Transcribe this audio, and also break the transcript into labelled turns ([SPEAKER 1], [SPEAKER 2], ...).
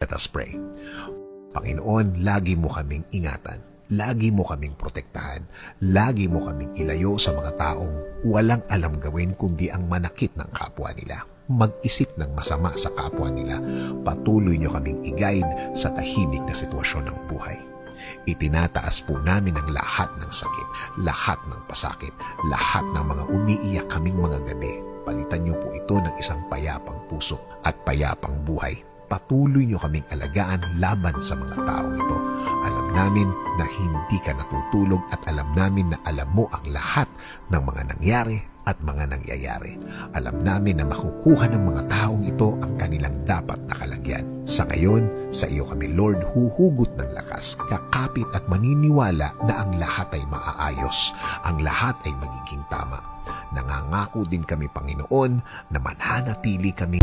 [SPEAKER 1] Let us pray. Panginoon, lagi mo kaming ingatan. Lagi mo kaming protektahan. Lagi mo kaming ilayo sa mga taong walang alam gawin kundi ang manakit ng kapwa nila. Mag-isip ng masama sa kapwa nila. Patuloy nyo kaming i-guide sa tahimik na sitwasyon ng buhay. Itinataas po namin ang lahat ng sakit, lahat ng pasakit, lahat ng mga umiiyak kaming mga gabi. Palitan nyo po ito ng isang payapang puso at payapang buhay. Patuloy nyo kaming alagaan laban sa mga taong ito. Alam namin na hindi ka natutulog at alam namin na alam mo ang lahat ng mga nangyari at mga nangyayari. Alam namin na makukuha ng mga taong ito ang kanilang dapat na kalagyan. Sa ngayon, sa iyo kami Lord huhugot ng lakas, kakapit at maniniwala na ang lahat ay maaayos, ang lahat ay magiging tama. Nangangako din kami Panginoon na mananatili kami